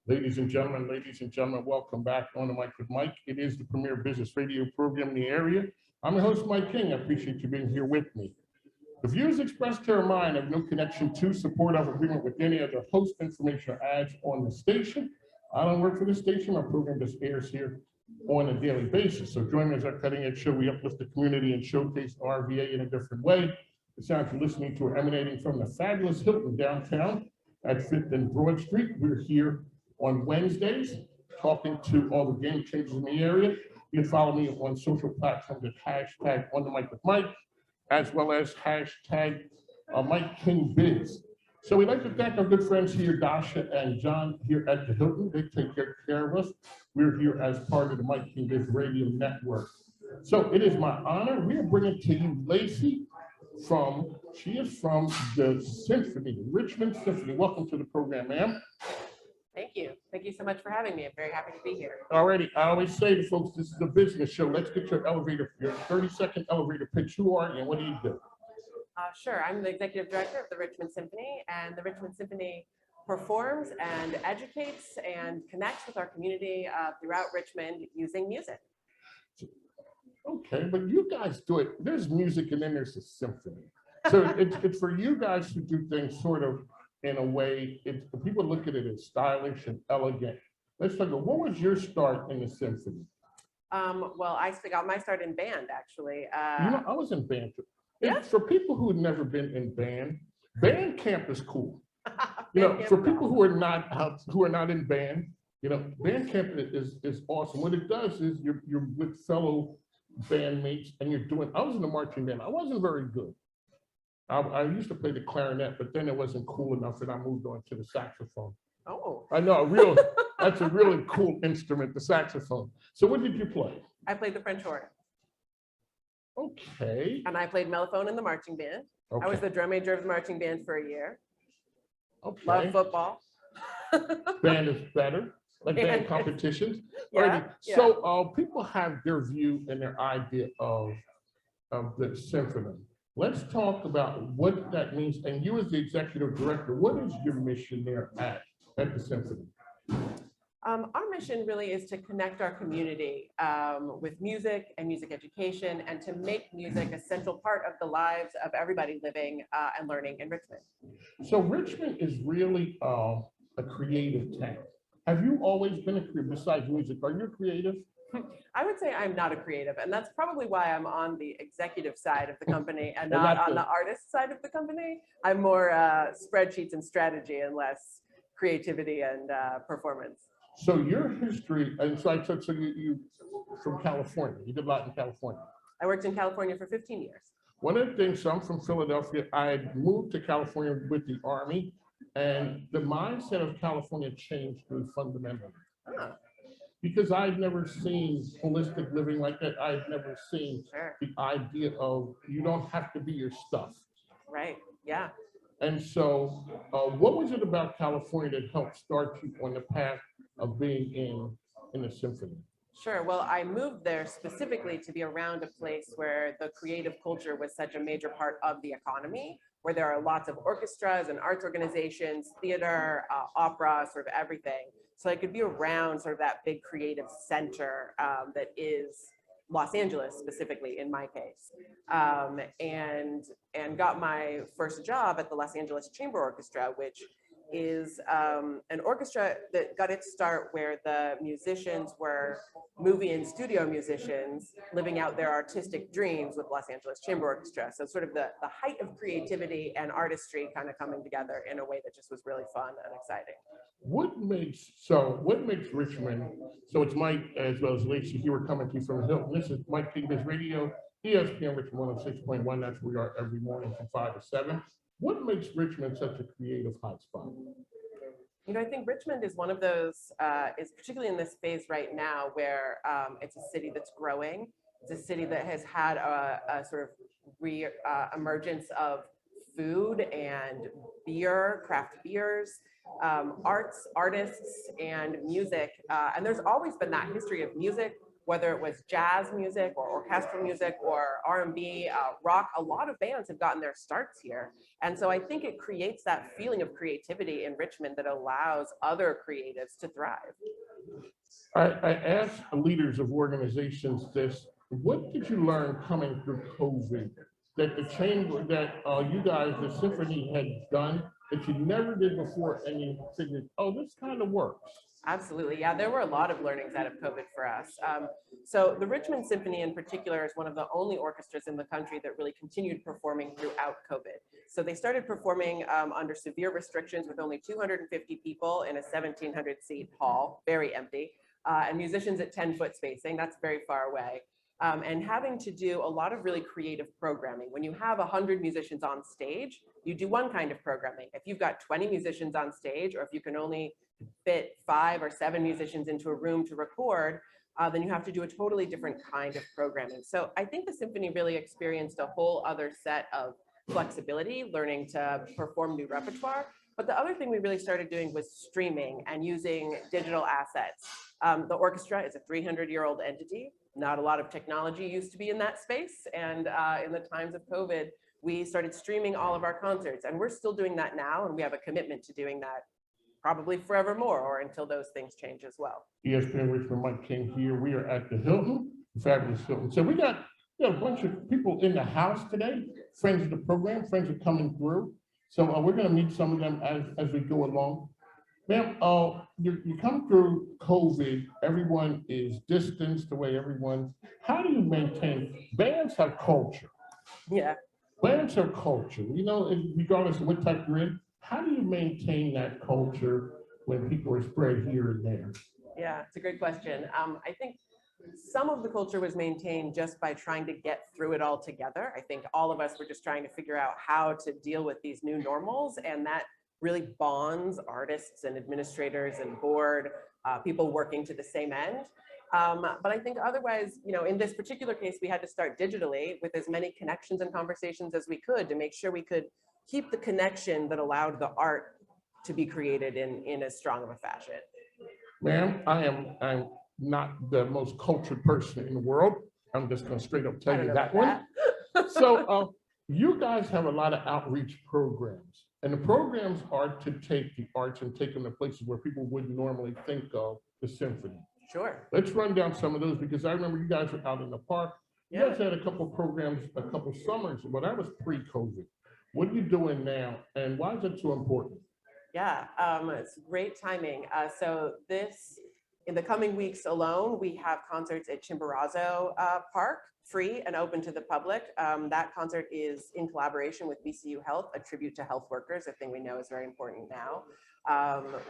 Ladies and gentlemen, welcome back on the mic with Mike. It is the premier business radio program in the area. I'm your host, Mike King. I appreciate you being here with me. The views expressed here are mine. I have no connection to, support, of agreement with any other host, information, or ads on the station. I don't work for the station. My program just airs here on a daily basis. So join me as our cutting edge show. We uplift the community and showcase RVA in a different way. The sounds you're listening to are emanating from the fabulous Hilton downtown at 5th and Broad Street. We're here on Wednesdays, talking to all the game changers in the area. You can follow me on social platforms at hashtag on the mic with Mike, as well as hashtag Mike King Biz. So we'd like to thank our good friends here, Dasha and John here at the Hilton. They take care of us. We're here as part of the Mike King Biz Radio Network. So it is my honor. We are bringing to you Lacey she is from the Symphony, Richmond Symphony. Welcome to the program, ma'am. Thank you. Thank you so much for having me. I'm very happy to be here. Alrighty, I always say to folks, this is a business show. Let's get your 30-second elevator pitch. Who are you and what do you do? Sure, I'm the executive director of the Richmond Symphony, and the Richmond Symphony performs and educates and connects with our community throughout Richmond using music. Okay, but you guys do it. There's music and then there's a symphony. So it's for you guys to do things sort of in a way, people look at it as stylish and elegant. Let's talk about, what was your start in the symphony? Well, I got my start in band, actually. I was in band too. Yeah? For people who had never been in band camp is cool. For people who are not in band, band camp is awesome. What it does is you're with fellow bandmates and I was in the marching band. I wasn't very good. I used to play the clarinet, but then it wasn't cool enough and I moved on to the saxophone. Oh. I know, that's a really cool instrument, the saxophone. So what did you play? I played the French horn. Okay. And I played mellophone in the marching band. Okay. I was the drum major of the marching band for a year. Okay. Love football. Band is better, like band competitions. Yeah. So people have their view and their idea of the symphony. Let's talk about what that means. And you as the executive director, what is your mission there at the symphony? Our mission really is to connect our community with music and music education and to make music a central part of the lives of everybody living and learning in Richmond. So Richmond is really a creative town. Have you always been a creative, besides music? Are you creative? I would say I'm not a creative, and that's probably why I'm on the executive side of the company and not on the artist side of the company. I'm more spreadsheets and strategy and less creativity and performance. So your history, and so you from California, you did a lot in California. I worked in California for 15 years. One of the things, so I'm from Philadelphia, I moved to California with the Army, and the mindset of California changed really fundamentally. Because I've never seen holistic living like that. I've never seen the idea of you don't have to be your stuff. Right, yeah. And so what was it about California that helped start you on the path of being in the symphony? Sure, well, I moved there specifically to be around a place where the creative culture was such a major part of the economy, where there are lots of orchestras and arts organizations, theater, opera, sort of everything. So I could be around sort of that big creative center that is Los Angeles, specifically in my case, and got my first job at the Los Angeles Chamber Orchestra, which is an orchestra that got its start where the musicians were movie and studio musicians living out their artistic dreams with Los Angeles Chamber Orchestra. So sort of the height of creativity and artistry kind of coming together in a way that just was really fun and exciting. What makes Richmond, so it's Mike as well as Lacey here, we're coming to you from the Hilton. This is Mike King Biz Radio, ESPN Richmond 106.1, that's where we are every morning from 5 to 7. What makes Richmond such a creative hotspot? I think Richmond is one of those, is particularly in this phase right now where it's a city that's growing. It's a city that has had a sort of re-emergence of food and beer, craft beers, arts, artists, and music. And there's always been that history of music, whether it was jazz music or orchestral music or R&B, rock, a lot of bands have gotten their starts here. And so I think it creates that feeling of creativity in Richmond that allows other creatives to thrive. I asked leaders of organizations this, what did you learn coming through COVID that the chamber, that you guys, the symphony had done that you never did before and you figured, oh, this kind of works? Absolutely. Yeah, there were a lot of learnings out of COVID for us. So the Richmond Symphony in particular is one of the only orchestras in the country that really continued performing throughout COVID. So they started performing under severe restrictions with only 250 people in a 1,700 seat hall, very empty, and musicians at 10-foot spacing. That's very far away. And having to do a lot of really creative programming. When you have 100 musicians on stage, you do one kind of programming. If you've got 20 musicians on stage, or if you can only fit 5 or 7 musicians into a room to record, then you have to do a totally different kind of programming. So I think the symphony really experienced a whole other set of flexibility, learning to perform new repertoire. But the other thing we really started doing was streaming and using digital assets. The orchestra is a 300-year-old entity. Not a lot of technology used to be in that space. And in the times of COVID, we started streaming all of our concerts. And we're still doing that now. And we have a commitment to doing that probably forevermore, or until those things change as well. ESPN Richmond, Mike King here. We are at the Hilton, the fabulous Hilton. So we got a bunch of people in the house today, friends of the program, friends are coming through. So we're going to meet some of them as we go along. Ma'am, you come through COVID, everyone is distanced away, how do you maintain, bands have culture. Yeah. Bands have culture, you know, regardless of what type you're in, how do you maintain that culture when people are spread here and there? Yeah, it's a great question. I think some of the culture was maintained just by trying to get through it all together. I think all of us were just trying to figure out how to deal with these new normals, and that really bonds artists and administrators and board, people working to the same end. But I think otherwise, you know, in this particular case, we had to start digitally with as many connections and conversations as we could to make sure we could keep the connection that allowed the art to be created in as strong of a fashion. Ma'am, I'm not the most cultured person in the world. I'm just going to straight up tell you that one. So you guys have a lot of outreach programs, and the programs are to take the arts and take them to places where people wouldn't normally think of the symphony. Sure. Let's run down some of those, because I remember you guys were out in the park. You guys had a couple programs, a couple summers, but that was pre-COVID. What are you doing now, and why is it so important? Yeah, it's great timing. So in the coming weeks alone, we have concerts at Chimborazo Park, free and open to the public. That concert is in collaboration with VCU Health, a tribute to health workers, a thing we know is very important now.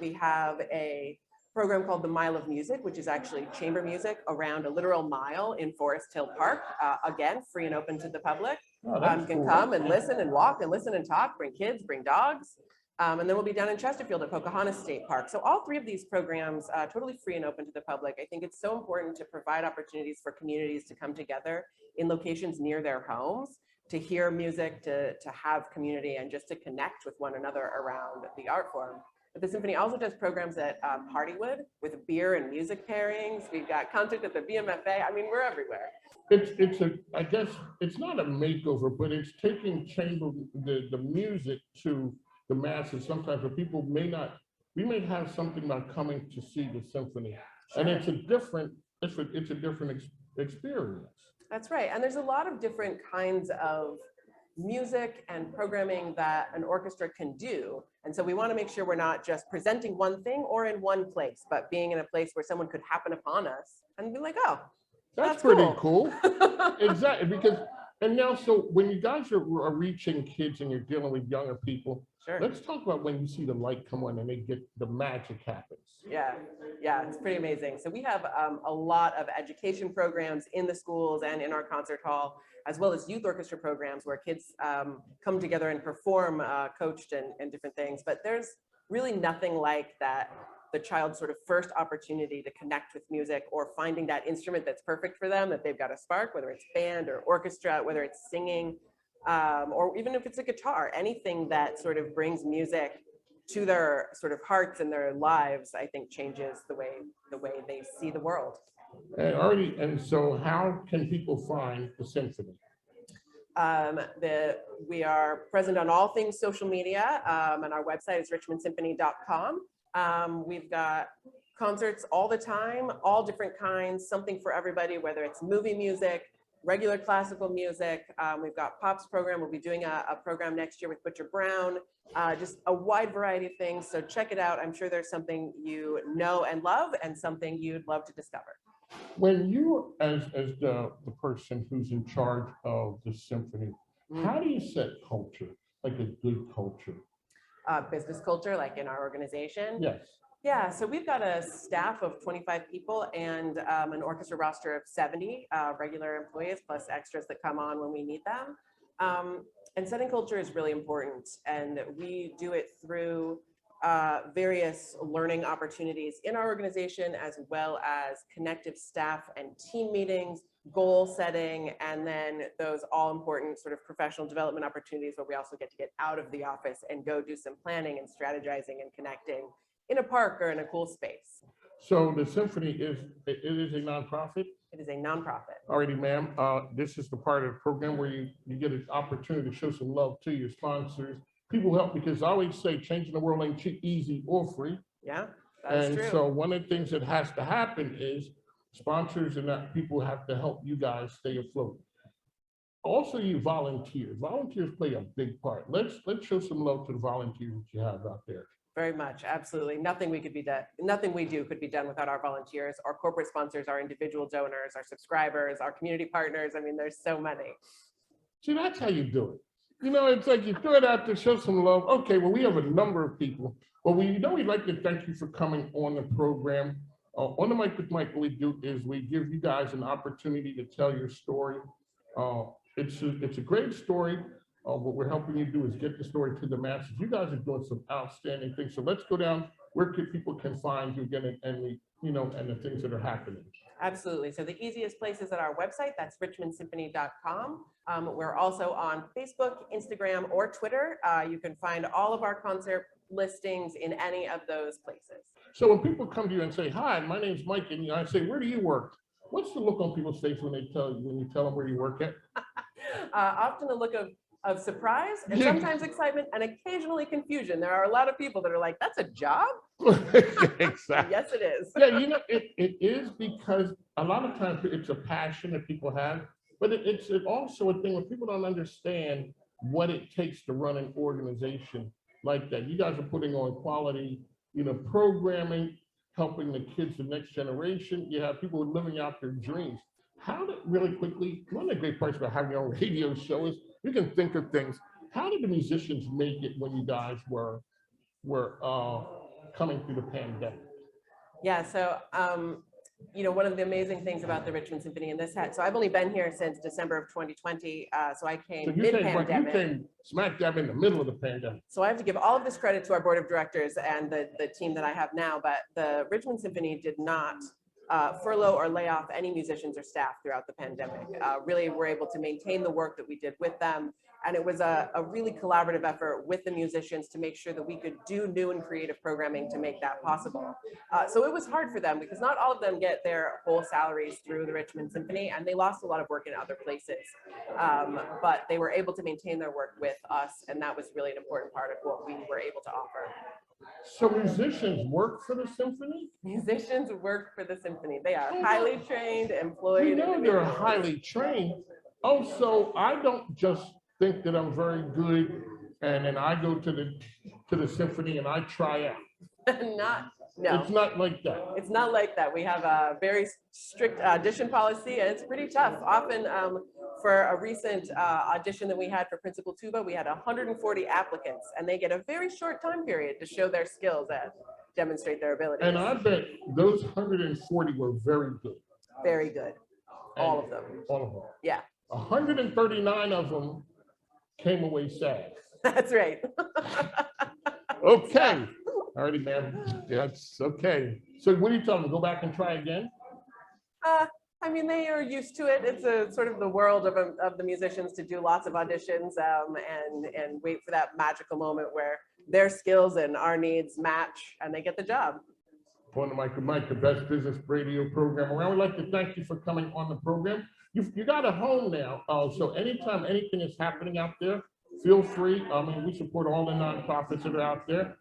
We have a program called the Mile of Music, which is actually chamber music around a literal mile in Forest Hill Park. Again, free and open to the public. You can come and listen and walk and listen and talk, bring kids, bring dogs. And then we'll be down in Chesterfield at Pocahontas State Park. So all 3 of these programs, totally free and open to the public. I think it's so important to provide opportunities for communities to come together in locations near their homes, to hear music, to have community, and just to connect with one another around the art form. But the Symphony also does programs at Hardywood with beer and music pairings. We've got concerts at the BMFA. I mean, we're everywhere. I guess it's not a makeover, but it's taking the music to the masses sometimes, where people we may have something about coming to see the symphony. Sure. And it's a different experience. That's right. And there's a lot of different kinds of music and programming that an orchestra can do. And so we want to make sure we're not just presenting one thing or in one place, but being in a place where someone could happen upon us and be like, oh, that's pretty cool. Exactly. Because, and now, so when you guys are reaching kids and you're dealing with younger people, sure. Let's talk about when you see the light come on and the magic happens. Yeah, it's pretty amazing. So we have a lot of education programs in the schools and in our concert hall, as well as youth orchestra programs where kids come together and perform coached and different things. But there's really nothing like that, the child's sort of first opportunity to connect with music, or finding that instrument that's perfect for them, that they've got a spark, whether it's band or orchestra, whether it's singing, or even if it's a guitar, anything that sort of brings music to their sort of hearts and their lives, I think changes the way they see the world. And so how can people find the symphony? We are present on all things social media, and our website is richmondsymphony.com. We've got concerts all the time, all different kinds, something for everybody, whether it's movie music, regular classical music. We've got Pop's program. We'll be doing a program next year with Butcher Brown, just a wide variety of things. So check it out. I'm sure there's something you know and love and something you'd love to discover. When you, as the person who's in charge of the symphony, how do you set culture, like a good culture? Business culture, like in our organization? Yes. Yeah, so we've got a staff of 25 people and an orchestra roster of 70 regular employees, plus extras that come on when we need them. And setting culture is really important. And we do it through various learning opportunities in our organization, as well as connective staff and team meetings, goal setting, and then those all important sort of professional development opportunities where we also get to get out of the office and go do some planning and strategizing and connecting in a park or in a cool space. So the symphony is a nonprofit? It is a nonprofit. Alrighty, ma'am. This is the part of the program where you get an opportunity to show some love to your sponsors. People help, because I always say changing the world ain't cheap, easy, or free. Yeah, that's true. And so one of the things that has to happen is sponsors and that people have to help you guys stay afloat. Also, you volunteers. Volunteers play a big part. Let's show some love to the volunteers that you have out there. Very much, absolutely. Nothing we do could be done without our volunteers, our corporate sponsors, our individual donors, our subscribers, our community partners. I mean, there's so many. See, that's how you do it. You know, it's like you throw it out to show some love. Okay, well, we have a number of people. Well, we'd like to thank you for coming on the program. On the Mic with Mike, what we do is we give you guys an opportunity to tell your story. It's a great story. What we're helping you do is get the story to the masses. You guys are doing some outstanding things. So let's go down where people can find you again and the things that are happening. Absolutely. So the easiest place is at our website. That's richmondsymphony.com. We're also on Facebook, Instagram, or Twitter. You can find all of our concert listings in any of those places. So when people come to you and say, "Hi, my name's Mike," and I say, "Where do you work?" What's the look on people's face when you tell them where you work at? Often a look of surprise and sometimes excitement and occasionally confusion. There are a lot of people that are like, "That's a job?" Exactly. Yes, it is. Yeah, it is, because a lot of times it's a passion that people have, but it's also a thing where people don't understand what it takes to run an organization like that. You guys are putting on quality, programming, helping the kids, the next generation. You have people living out their dreams. How did, really quickly, one of the great parts about having your own radio show is you can think of things. How did the musicians make it when you guys were coming through the pandemic? Yeah, so one of the amazing things about the Richmond Symphony so I've only been here since December of 2020. So I came mid-pandemic. You came smack dab in the middle of the pandemic. So I have to give all of this credit to our board of directors and the team that I have now, but the Richmond Symphony did not furlough or lay off any musicians or staff throughout the pandemic. Really, we're able to maintain the work that we did with them. And it was a really collaborative effort with the musicians to make sure that we could do new and creative programming to make that possible. So it was hard for them because not all of them get their whole salaries through the Richmond Symphony, and they lost a lot of work in other places. But they were able to maintain their work with us, and that was really an important part of what we were able to offer. So musicians work for the symphony? Musicians work for the symphony. They are highly trained, employed. You know they're highly trained. Oh, so I don't just think that I'm very good and then I go to the symphony and I try out. No. It's not like that. It's not like that. We have a very strict audition policy, and it's pretty tough. Often, for a recent audition that we had for Principal Tuba, we had 140 applicants, and they get a very short time period to show their skills and demonstrate their abilities. And I bet those 140 were very good. Very good. All of them. All of them. Yeah. 139 of them came away sad. That's right. Okay. All righty, ma'am. That's okay. So what do you tell them? Go back and try again? I mean, they are used to it. It's a sort of the world of the musicians to do lots of auditions and wait for that magical moment where their skills and our needs match and they get the job. On the mic with Mike, the best business radio program around. We'd like to thank you for coming on the program. You got a home now, so anytime anything is happening out there, feel free. I mean, we support all the nonprofits that are out there.